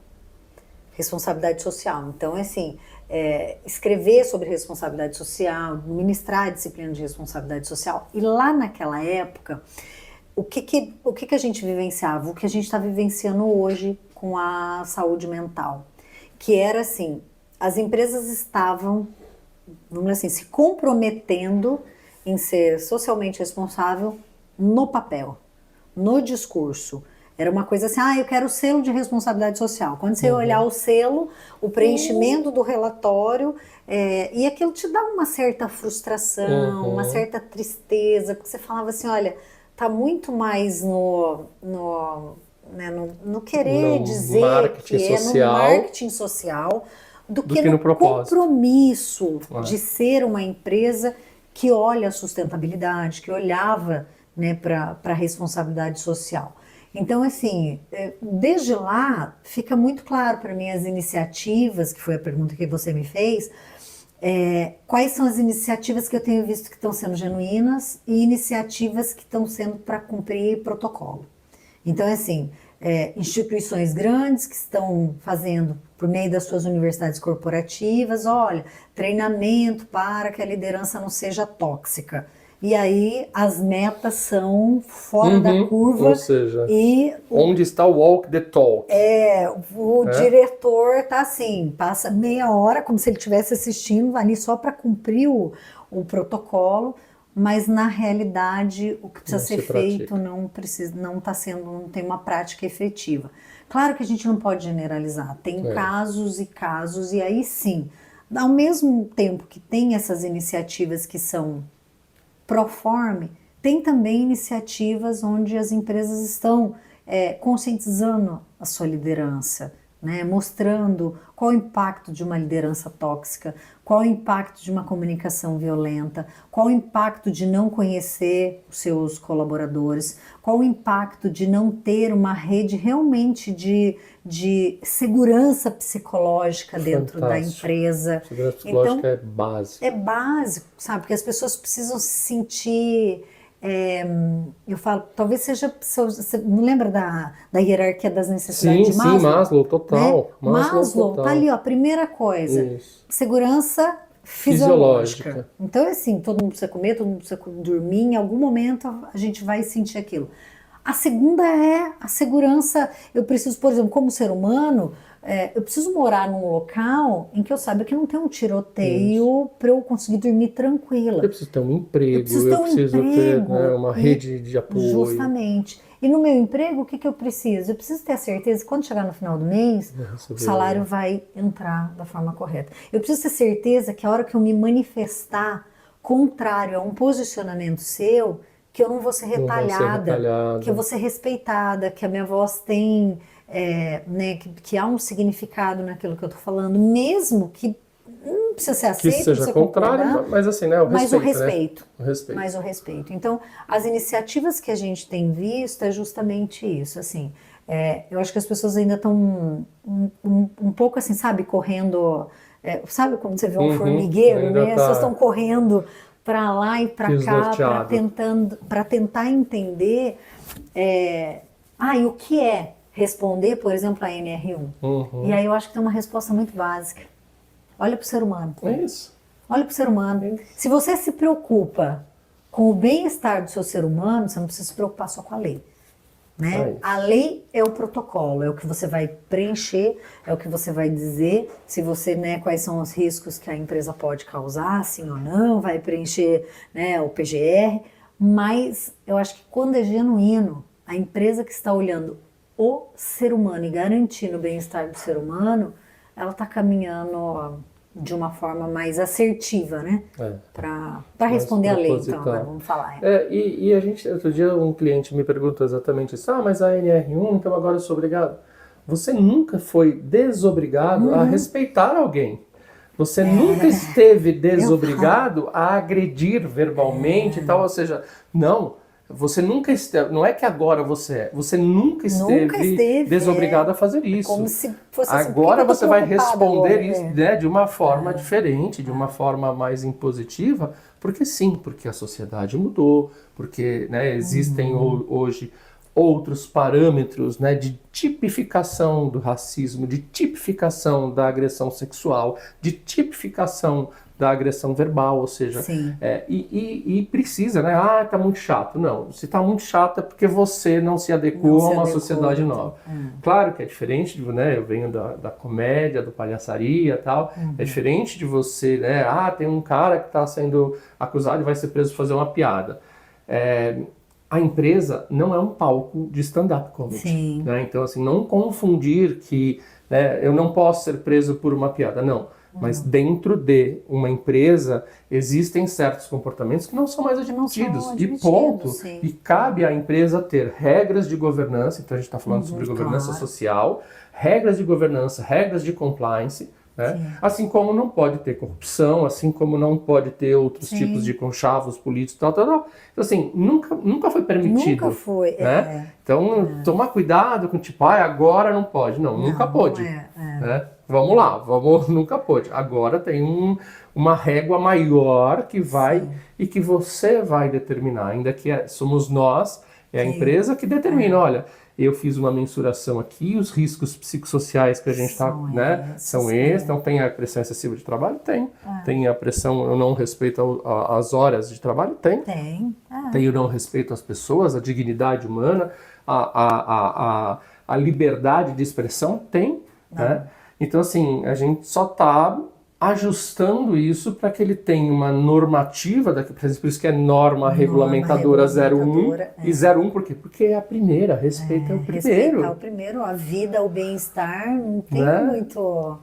Responsabilidade social. Então, assim, escrever sobre responsabilidade social, ministrar a disciplina de responsabilidade social. E lá naquela época, o que a gente vivenciava? O que a gente está vivenciando hoje com a saúde mental. Que era assim, as empresas estavam, vamos dizer assim, se comprometendo em ser socialmente responsável no papel, no discurso. Era uma coisa assim, eu quero o selo de responsabilidade social. Quando você olhar o selo, o preenchimento do relatório, e aquilo te dá uma certa frustração, uma certa tristeza, porque você falava assim, olha, tá muito mais no querer No dizer marketing que é no social marketing social do que que no no propósito. compromisso de ser uma empresa que olha a sustentabilidade, que olhava, né, para a responsabilidade social. Então, assim, desde lá fica muito claro para mim as iniciativas, que foi a pergunta que você me fez, quais são as iniciativas que eu tenho visto que estão sendo genuínas e iniciativas que estão sendo para cumprir protocolo. Então, assim, instituições grandes que estão fazendo, por meio das suas universidades corporativas, olha, treinamento para que a liderança não seja tóxica. E aí as metas são fora da curva. Ou seja, e onde está o walk the talk? O diretor tá assim, passa meia hora como se ele estivesse assistindo ali só para cumprir o protocolo, mas na realidade o que precisa ser feito não tem uma prática efetiva. Claro que a gente não pode generalizar, tem casos e casos, e aí sim, ao mesmo tempo que tem essas iniciativas que são proforme, tem também iniciativas onde as empresas estão conscientizando a sua liderança, né? Mostrando qual o impacto de uma liderança tóxica, qual o impacto de uma comunicação violenta, qual o impacto de não conhecer os seus colaboradores, qual o impacto de não ter uma rede realmente de segurança psicológica dentro da empresa. Segurança psicológica é básico. É básico, sabe? Porque as pessoas precisam se sentir. Eu falo, talvez seja. Você não lembra da hierarquia das necessidades de Maslow? Sim, Maslow, total. Né? Maslow tá ali, ó, primeira coisa. Isso. Segurança fisiológica. Então, é assim, todo mundo precisa comer, todo mundo precisa dormir, em algum momento a gente vai sentir aquilo. A segunda é a segurança. Eu preciso, por exemplo, como ser humano, eu preciso morar num local em que eu saiba que não tem um tiroteio para eu conseguir dormir tranquila. Eu preciso ter um emprego, eu preciso ter uma rede de apoio. Justamente. E no meu emprego, o que eu preciso? Eu preciso ter a certeza que quando chegar no final do mês, o salário vai entrar da forma correta. Eu preciso ter certeza que a hora que eu me manifestar contrário a um posicionamento seu, que eu não vou ser retalhada, que eu vou ser respeitada, que a minha voz tem, que há um significado naquilo que eu estou falando, mesmo que não precisa ser aceito, que seja contrário, mas assim, né, mas o respeito. Né? O respeito. Mas o respeito. Então, as iniciativas que a gente tem visto é justamente isso, assim, eu acho que as pessoas ainda estão um pouco assim, sabe, correndo, sabe quando você vê um formigueiro, né? As pessoas estão correndo para lá e para cá, para tentar entender e o que é responder, por exemplo, a NR1. E aí eu acho que tem uma resposta muito básica. Olha para o ser humano. É isso. Olha para o ser humano. Se você se preocupa com o bem-estar do seu ser humano, você não precisa se preocupar só com a lei. Né? A lei é o protocolo, é o que você vai preencher, é o que você vai dizer, se você, quais são os riscos que a empresa pode causar, sim ou não, vai preencher, o PGR, mas eu acho que quando é genuíno, a empresa que está olhando o ser humano e garantindo o bem-estar do ser humano, ela está caminhando de uma forma mais assertiva, né? Para responder a lei, então, vamos falar. E a gente, outro dia um cliente me perguntou exatamente isso, mas a NR1, então agora eu sou obrigado. Você nunca foi desobrigado a respeitar alguém. Você nunca esteve desobrigado a agredir verbalmente e tal, ou seja, não. Você nunca esteve, não é que agora você nunca esteve desobrigado a fazer isso. Como se fosse assim, agora você vai responder isso de uma forma diferente, de uma forma mais impositiva, porque sim, porque a sociedade mudou, porque existem hoje outros parâmetros de tipificação do racismo, de tipificação da agressão sexual, de tipificação da agressão verbal, ou seja, e precisa, tá muito chato. Não, se tá muito chato é porque você não se adequou a uma sociedade nova. Claro que é diferente, eu venho da comédia, do palhaçaria e tal, é diferente de você, tem um cara que está sendo acusado e vai ser preso por fazer uma piada. a empresa não é um palco de stand-up comedy. Sim. Né? Então, assim, não confundir que, né, eu não posso ser preso por uma piada, não. Mas dentro de uma empresa existem certos comportamentos que não são mais admitidos. E ponto. Sim. E cabe à empresa ter regras de governança, então a gente está falando sobre governança claro. social, regras de governança, regras de compliance, né? Assim como não pode ter corrupção, assim como não pode ter outros tipos de conchavos políticos, tal. Então, assim, nunca foi permitido. Nunca foi. Né? Então, tomar cuidado com tipo, agora não pode. Não, nunca pôde. Né? Vamos lá, nunca pôde. Agora tem uma régua maior que vai e que você vai determinar, ainda que somos nós, a empresa que determina, olha, eu fiz uma mensuração aqui, os riscos psicossociais que a gente está, né, são esses, então tem a pressão excessiva de trabalho? Tem a pressão, eu não respeito as horas de trabalho? Tem o não respeito às pessoas, a dignidade humana, a liberdade de expressão? Tem, né? Então, assim, a gente só está ajustando isso para que ele tenha uma normativa, por isso que é norma regulamentadora 01 e 01, por quê? Porque é a primeira, respeita o primeiro. Respeitar o primeiro, a vida, o bem-estar, não tem muito...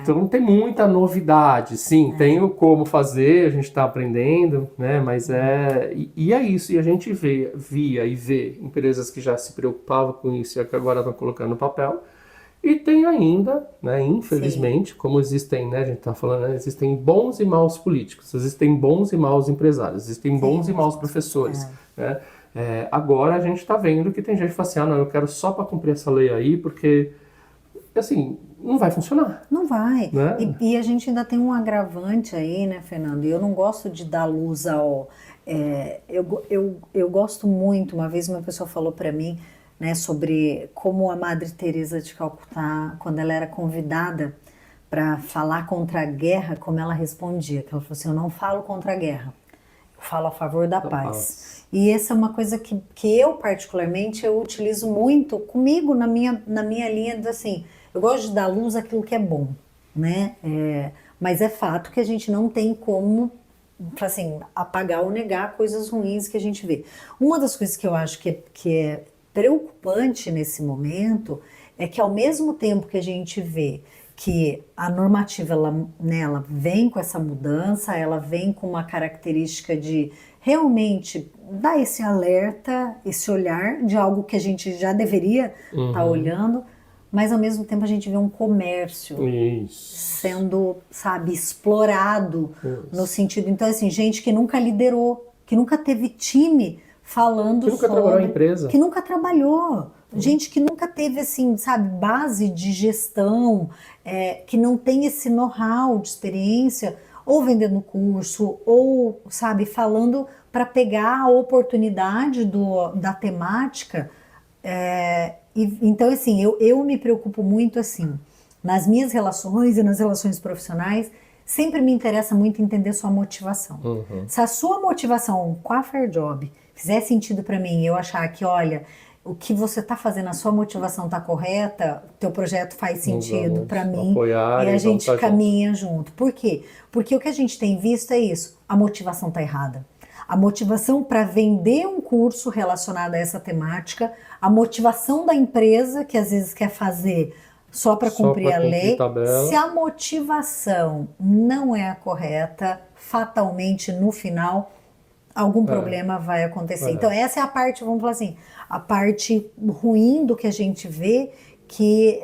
Então não tem muita novidade, sim, tem o como fazer, a gente está aprendendo, né, mas e é isso, e a gente via e vê empresas que já se preocupavam com isso e que agora estão colocando no papel. E tem ainda, né, infelizmente, como existem, né, a gente está falando, né, existem bons e maus políticos, existem bons e maus empresários, existem bons e maus professores. Né? Agora a gente está vendo que tem gente que fala assim, não, eu quero só para cumprir essa lei aí, porque, assim, não vai funcionar. Não vai. Né? E a gente ainda tem um agravante aí, né, Fernando? E eu não gosto de dar luz ao... eu gosto muito, uma vez uma pessoa falou para mim, né, sobre como a Madre Teresa de Calcutá, quando ela era convidada para falar contra a guerra, como ela respondia, que ela falou assim, eu não falo contra a guerra, eu falo a favor da paz. E essa é uma coisa que eu particularmente eu utilizo muito comigo na minha linha de assim, eu gosto de dar luz àquilo que é bom, né? Mas é fato que a gente não tem como, assim, apagar ou negar coisas ruins que a gente vê. Uma das coisas que eu acho que é preocupante nesse momento é que ao mesmo tempo que a gente vê que a normativa ela vem com essa mudança, ela vem com uma característica de realmente dar esse alerta, esse olhar de algo que a gente já deveria estar olhando, mas ao mesmo tempo a gente vê um comércio sendo, sabe, explorado no sentido, então assim, gente que nunca liderou, que nunca teve time falando que nunca trabalhou em empresa. Que nunca trabalhou. Gente que nunca teve, assim, sabe, base de gestão, que não tem esse know-how de experiência, ou vendendo curso, ou, sabe, falando para pegar a oportunidade da temática. Então, assim, eu me preocupo muito, assim, nas minhas relações e nas relações profissionais, sempre me interessa muito entender sua motivação. Se a sua motivação com a Fair Job fizer sentido para mim, eu achar que, olha, o que você está fazendo, a sua motivação está correta, o teu projeto faz sentido para mim, e a gente caminha junto. Por quê? Porque o que a gente tem visto é isso, a motivação está errada. A motivação para vender um curso relacionado a essa temática, a motivação da empresa, que às vezes quer fazer só para cumprir a lei, se a motivação não é a correta, fatalmente no final algum problema vai acontecer. Então essa é a parte, vamos falar assim, a parte ruim do que a gente vê, que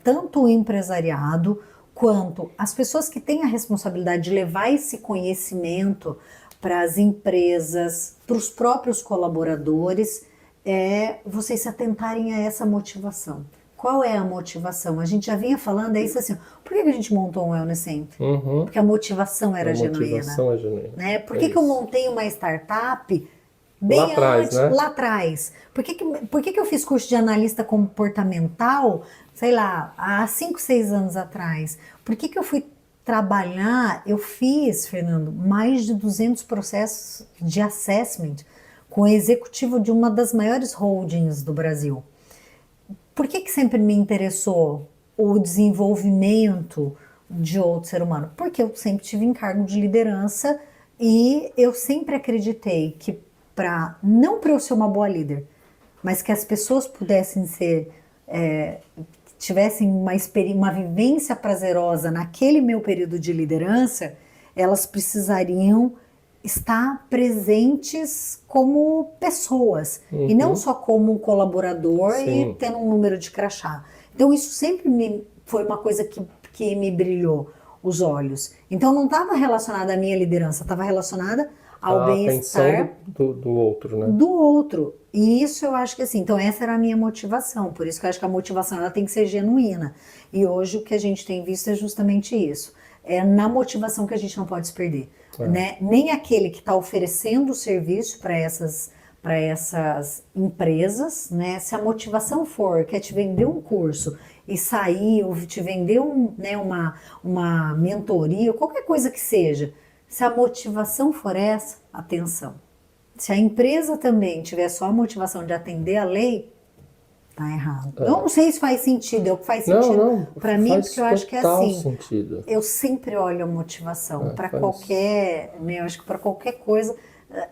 tanto o empresariado quanto as pessoas que têm a responsabilidade de levar esse conhecimento para as empresas, para os próprios colaboradores, vocês se atentarem a essa motivação. Qual é a motivação? A gente já vinha falando, é isso assim, por que a gente montou um Wellness Center? Porque a motivação era genuína. Motivação é genuína. Né? Por que eu montei uma startup bem lá atrás? Por que eu fiz curso de analista comportamental, sei lá, há 5, 6 anos atrás? Por que eu fui trabalhar, eu fiz, Fernando, mais de 200 processos de assessment com o executivo de uma das maiores holdings do Brasil. Por que sempre me interessou o desenvolvimento de outro ser humano? Porque eu sempre tive encargo de liderança e eu sempre acreditei que não para eu ser uma boa líder, mas que as pessoas pudessem ser, tivessem uma vivência prazerosa naquele meu período de liderança, elas precisariam estar presentes como pessoas e não só como um colaborador e tendo um número de crachá. Então isso sempre foi uma coisa que me brilhou os olhos. Então não estava relacionada à minha liderança, estava relacionada ao bem-estar do outro, né? Do outro. E isso eu acho que assim, então essa era a minha motivação. Por isso que eu acho que a motivação ela tem que ser genuína. E hoje o que a gente tem visto é justamente isso. É na motivação que a gente não pode se perder. Né? Nem aquele que está oferecendo o serviço para essas empresas, né? Se a motivação for quer te vender um curso e sair, ou te vender uma mentoria, qualquer coisa que seja, se a motivação for essa, atenção. Se a empresa também tiver só a motivação de atender a lei, tá errado. Eu não sei se faz sentido, é o que faz sentido para mim, porque eu acho que é assim. Sentido. Eu sempre olho a motivação para qualquer, né, eu acho que para qualquer coisa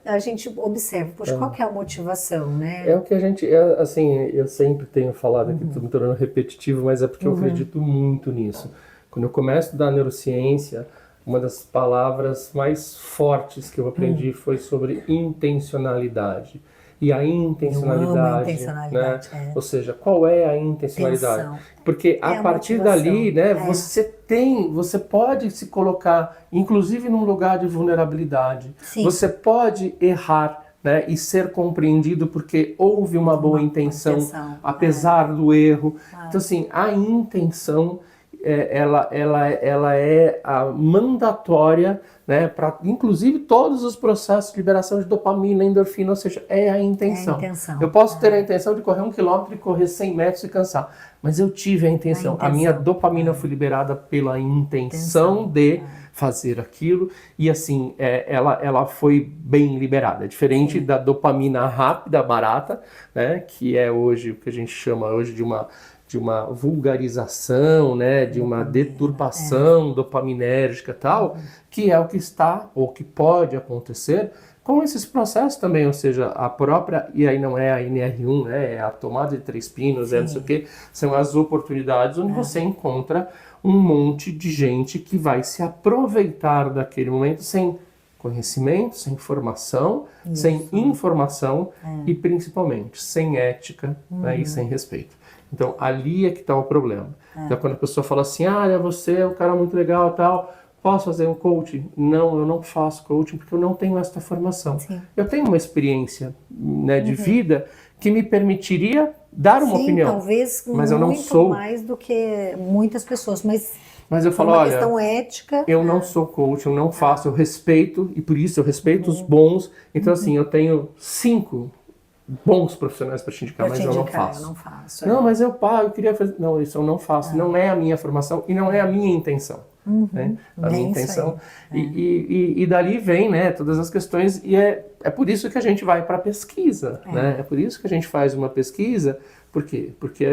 a gente observa, poxa, qual que é a motivação, né? É o que a gente, assim, eu sempre tenho falado aqui, estou me tornando repetitivo, mas é porque eu acredito muito nisso. Quando eu começo a estudar neurociência, uma das palavras mais fortes que eu aprendi foi sobre intencionalidade. E a intencionalidade, né? Ou seja, qual é a intencionalidade? Atenção. Porque a partir dali, né, você pode se colocar, inclusive num lugar de vulnerabilidade. Sim. Você pode errar, né, e ser compreendido porque houve uma boa intenção, apesar do erro. Então, assim, a intenção ela é a mandatória, né, para inclusive todos os processos de liberação de dopamina, endorfina, ou seja, é a intenção. Eu posso ter a intenção de correr 1 quilômetro e correr 100 metros e cansar, mas eu tive a intenção. A minha dopamina foi liberada pela intenção de fazer aquilo e assim, ela foi bem liberada. Diferente da dopamina rápida, barata, né, que é hoje o que a gente chama hoje de uma vulgarização, né, de uma deturpação dopaminérgica e tal, que é o que está, ou que pode acontecer com esses processos também, ou seja, a própria, e aí não é a NR1, né, é a tomada de 3 pinos, não sei o que, são as oportunidades onde você encontra um monte de gente que vai se aproveitar daquele momento sem conhecimento, sem formação, sem informação e principalmente sem ética, né, e sem respeito. Então, ali é que está o problema. Então, quando a pessoa fala assim, você é um cara muito legal e tal, posso fazer um coaching? Não, eu não faço coaching porque eu não tenho essa formação. Sim. Eu tenho uma experiência, né, de vida que me permitiria dar uma opinião. Talvez mas eu não sou mais do que muitas pessoas, mas eu falo, olha, questão ética. Eu não sou coach, eu não faço, eu respeito, e por isso eu respeito os bons. Então, assim, eu tenho 5 bons profissionais para te indicar, mas eu não faço. Não, mas eu queria fazer. Não, isso eu não faço. Não é a minha formação e não é a minha intenção. Né? A minha intenção. E dali vem, né, todas as questões, e é por isso que a gente vai para a pesquisa. Né? É por isso que a gente faz uma pesquisa. Por quê? Porque,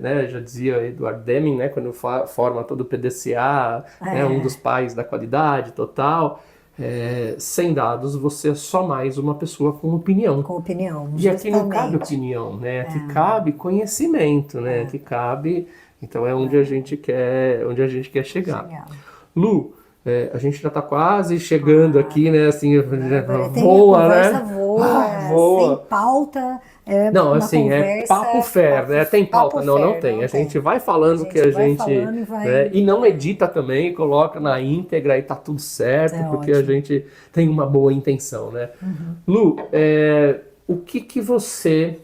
né, já dizia Edward Deming, né, quando forma todo o PDCA, né, um dos pais da qualidade total. Sem dados, você é só mais uma pessoa com opinião. Com opinião, e aqui não cabe opinião, né? Aqui cabe conhecimento, né? Aqui cabe... Então é onde a gente quer chegar. Lu, a gente já está quase chegando aqui, né? Assim, voa, né? Voa. Sem pauta. Não, assim, conversa, papo fair, né? Tem pauta? Não tem. A gente vai falando o que a gente... né? E não edita também, coloca na íntegra e tá tudo certo, porque a gente tem uma boa intenção, né? Lu, o que você,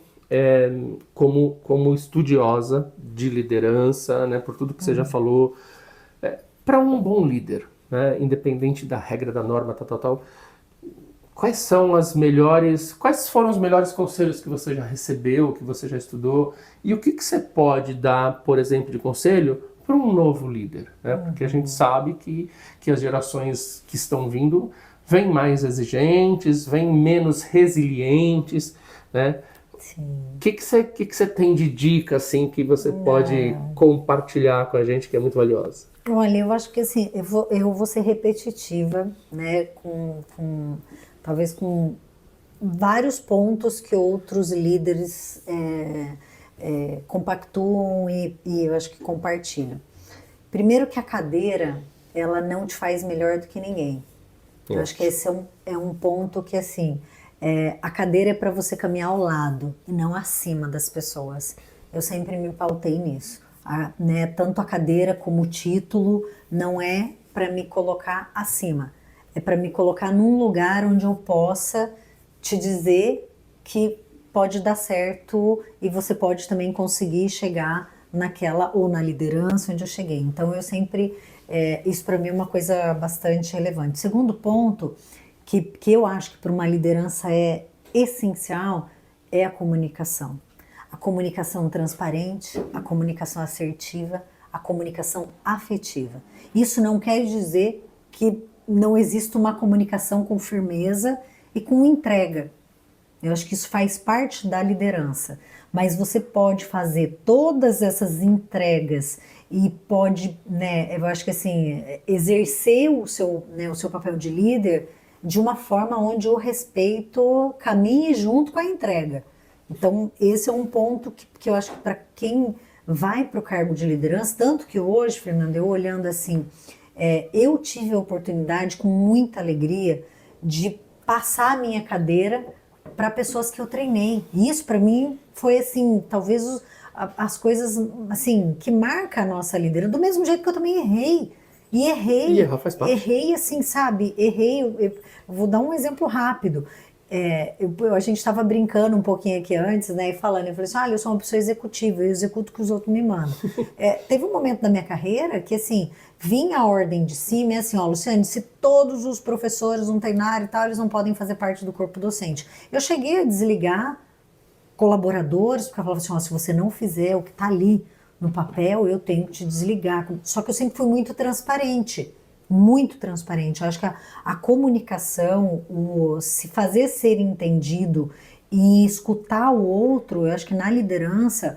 como estudiosa de liderança, né? Por tudo que você já falou, para um bom líder, né? Independente da regra, da norma, tal, quais foram os melhores conselhos que você já recebeu, que você já estudou? E o que você pode dar, por exemplo, de conselho para um novo líder? Né? Porque a gente sabe que as gerações que estão vindo vêm mais exigentes, vêm menos resilientes, né? O que você tem de dica, assim, que você pode compartilhar com a gente, que é muito valiosa? Olha, eu acho que assim, eu vou ser repetitiva, né, talvez com vários pontos que outros líderes compactuam e eu acho que compartilham. Primeiro que a cadeira, ela não te faz melhor do que ninguém. Eu acho que esse é um ponto que, assim, a cadeira é para você caminhar ao lado e não acima das pessoas. Eu sempre me pautei nisso. Né? Tanto a cadeira como o título não é para me colocar acima. É para me colocar num lugar onde eu possa te dizer que pode dar certo e você pode também conseguir chegar naquela ou na liderança onde eu cheguei. Então eu sempre, isso para mim é uma coisa bastante relevante. Segundo ponto, que eu acho que para uma liderança é essencial, é a comunicação. A comunicação transparente, a comunicação assertiva, a comunicação afetiva. Isso não quer dizer que não exista uma comunicação com firmeza e com entrega. Eu acho que isso faz parte da liderança, mas você pode fazer todas essas entregas e pode, né, eu acho que assim, exercer o seu papel de líder de uma forma onde o respeito caminhe junto com a entrega. Então, esse é um ponto que eu acho que para quem vai para o cargo de liderança, tanto que hoje, Fernanda, eu olhando assim, eu tive a oportunidade com muita alegria de passar a minha cadeira para pessoas que eu treinei. E isso para mim foi assim, talvez as coisas assim que marca a nossa liderança, do mesmo jeito que eu também errei. E errar faz parte. Errei assim, sabe? Eu vou dar um exemplo rápido. A gente estava brincando um pouquinho aqui antes, né, e falando, eu falei assim, eu sou uma pessoa executiva, eu executo o que os outros me mandam. Teve um momento da minha carreira que, assim, vinha a ordem de cima e assim, Luciane, se todos os professores não treinarem e tal, eles não podem fazer parte do corpo docente. Eu cheguei a desligar colaboradores, porque eu falava assim, se você não fizer o que está ali no papel, eu tenho que te desligar. Só que eu sempre fui muito transparente. Muito transparente. Eu acho que a comunicação, se fazer ser entendido e escutar o outro, eu acho que na liderança,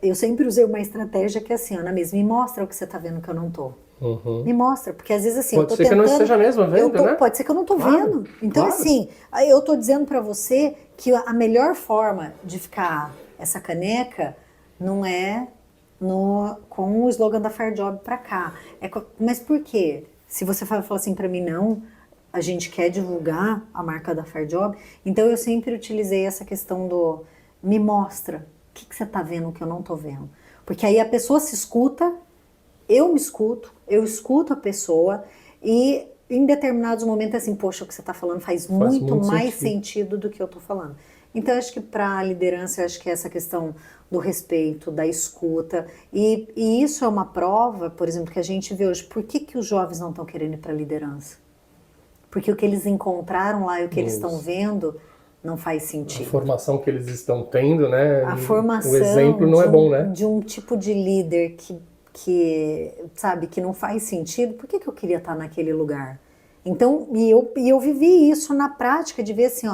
eu sempre usei uma estratégia que é assim, Ana mesmo, me mostra o que você está vendo que eu não estou. Uhum. Me mostra, porque às vezes assim, pode eu tô ser tentando, que não esteja mesmo vendo, né? Pode ser que eu não estou vendo. Então claro. assim, eu estou dizendo para você que a melhor forma de ficar essa caneca não é com o slogan da Fair Job para cá. Mas por quê? Se você fala assim para mim, não, a gente quer divulgar a marca da Fair Job, então eu sempre utilizei essa questão do me mostra o que você está vendo que eu não estou vendo. Porque aí a pessoa se escuta, eu me escuto, eu escuto a pessoa e em determinados momentos assim, poxa, o que você está falando faz muito mais sentido do que eu estou falando. Então, eu acho que para a liderança, eu acho que essa questão do respeito, da escuta, e isso é uma prova, por exemplo, que a gente vê hoje. Por que os jovens não estão querendo ir para a liderança? Porque o que eles encontraram lá e o que eles estão vendo não faz sentido. A formação que eles estão tendo, né? A formação o exemplo não é bom, né? De um tipo de líder que sabe, que não faz sentido. Por que eu queria estar naquele lugar? Então, e eu vivi isso na prática, de ver assim,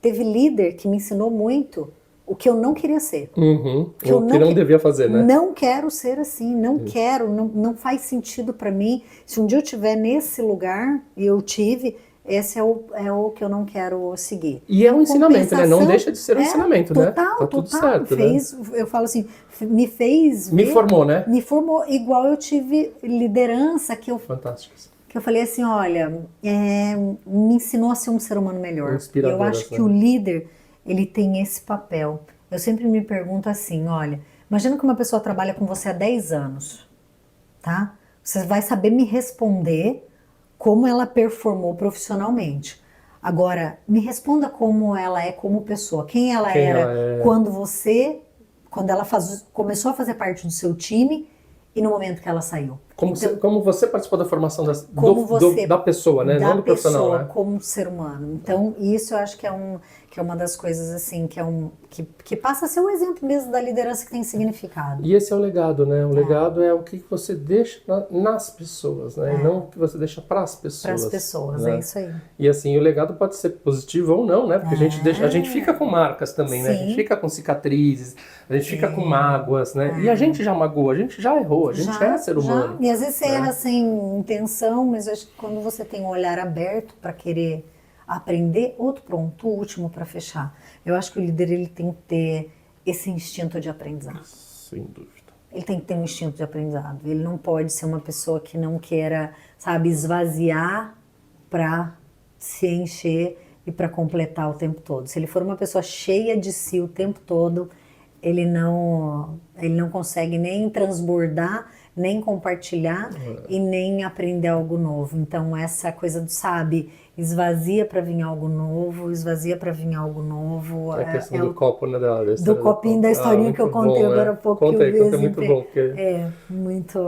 teve líder que me ensinou muito o que eu não queria ser. Uhum. O que não devia fazer, né? Não quero ser assim, não faz sentido para mim. Se um dia eu estiver nesse lugar, e eu tive, esse é o que eu não quero seguir. E é um ensinamento, né? Não deixa de ser um ensinamento, total, né? Tá tudo certo, né? Eu falo assim, me fez... Me formou, né? Me formou, igual eu tive liderança que eu... Fantástico. Que eu falei assim, olha, me ensinou a ser um ser humano melhor. Eu acho que né? o líder, ele tem esse papel. Eu sempre me pergunto assim, olha, imagina que uma pessoa trabalha com você há 10 anos, tá? Você vai saber me responder como ela performou profissionalmente. Agora, me responda como ela é como pessoa. Quem ela era quando ela começou a fazer parte do seu time e no momento que ela saiu. Como você participou da formação da pessoa, né? Não do profissional, né? Como ser humano. Então, isso eu acho que é uma das coisas assim, que passa a ser um exemplo mesmo da liderança que tem significado. E esse é o legado, né? O legado é o que você deixa nas pessoas, né? E não o que você deixa para as pessoas. Para as pessoas, né? é isso aí. E assim, o legado pode ser positivo ou não, né? Porque a gente fica com marcas também, né? A gente fica com cicatrizes, a gente fica com mágoas, né? E a gente já magoou, a gente já errou, a gente é ser humano. E às vezes você erra sem intenção, mas eu acho que quando você tem um olhar aberto para querer aprender. Outro ponto, o último para fechar. Eu acho que o líder ele tem que ter esse instinto de aprendizado. Sem dúvida. Ele tem que ter um instinto de aprendizado. Ele não pode ser uma pessoa que não queira, sabe, esvaziar para se encher e para completar o tempo todo. Se ele for uma pessoa cheia de si o tempo todo, ele não consegue nem transbordar, nem compartilhar e nem aprender algo novo. Então essa coisa do, sabe, esvazia para vir algo novo, esvazia para vir algo novo. A questão do copo, né? Do copinho da historinha que eu contei bom, agora há pouco. Conta aí, conta, é muito bom. Porque... muito...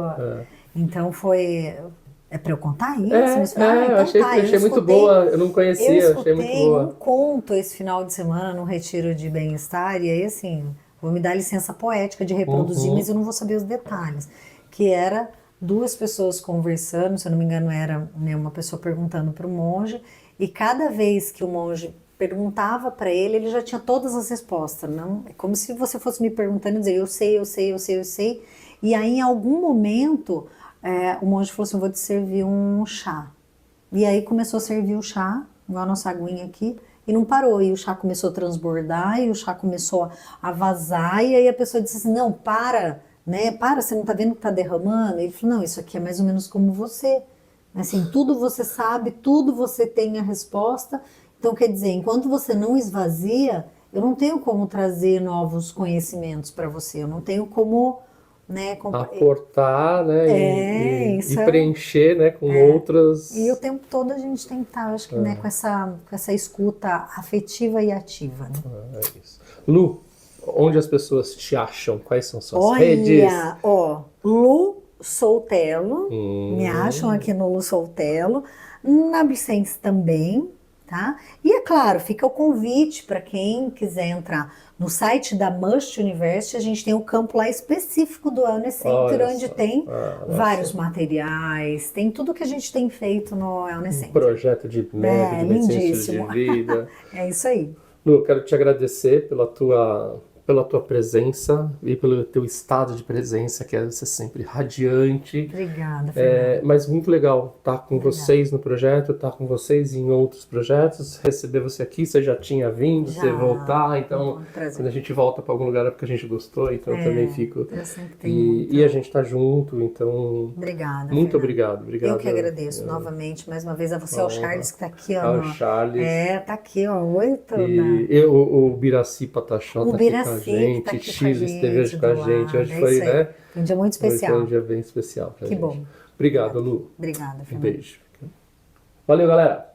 Então foi... É para eu contar isso? Eu achei muito boa, eu não conhecia, achei muito boa. Eu conto esse final de semana no retiro de bem-estar, e aí assim, vou me dar licença poética de reproduzir, mas eu não vou saber os detalhes. Que era 2 pessoas conversando, se eu não me engano era, né, uma pessoa perguntando para o monge, e cada vez que o monge perguntava para ele já tinha todas as respostas. Não? É como se você fosse me perguntando e dizer, eu sei, e aí em algum momento... o monge falou assim, vou te servir um chá. E aí começou a servir o chá, igual a nossa aguinha aqui, e não parou. E o chá começou a transbordar, e o chá começou a vazar, e aí a pessoa disse assim, não, para, né? Para, você não tá vendo que tá derramando? E ele falou, não, isso aqui é mais ou menos como você. Assim, tudo você sabe, tudo você tem a resposta. Então, quer dizer, enquanto você não esvazia, eu não tenho como trazer novos conhecimentos para você, eu não tenho como... Né, aportar, né, e preencher, né, com outras... E o tempo todo a gente tem que estar, acho que, né, com essa escuta afetiva e ativa. Né? É isso. Lu, onde as pessoas te acham? Quais são suas redes? Olha, Lu Soltelo, me acham aqui no Lu Soltelo, na Vicente também, tá? E é claro, fica o convite para quem quiser entrar no site da Must University, a gente tem o campo lá específico do Wellness Center, onde tem vários materiais, tem tudo que a gente tem feito no Wellness Center. Projeto de médico, de lindíssimo. De vida. É isso aí. Lu, eu quero te agradecer pela tua presença e pelo teu estado de presença, que é você sempre radiante. Obrigada, Fernanda. Mas muito legal estar com vocês no projeto, estar com vocês em outros projetos, receber você aqui, você já tinha vindo, você voltar, então quando a gente volta para algum lugar é porque a gente gostou, então eu também fico. E a gente está junto, então... Obrigada, muito obrigado. Eu que agradeço novamente, mais uma vez, a você, ao Charles, que está aqui, ó. Ao Charles. Tá aqui, ó. Oi, toda. E o Biraci Patachó tá aqui com a gente, tá aqui Chile esteve hoje com a gente, hoje foi, né? Foi um dia muito especial. Foi um dia bem especial pra gente. Que bom. Obrigado, Lu. Obrigada, Um Fernanda. beijo. Valeu, galera.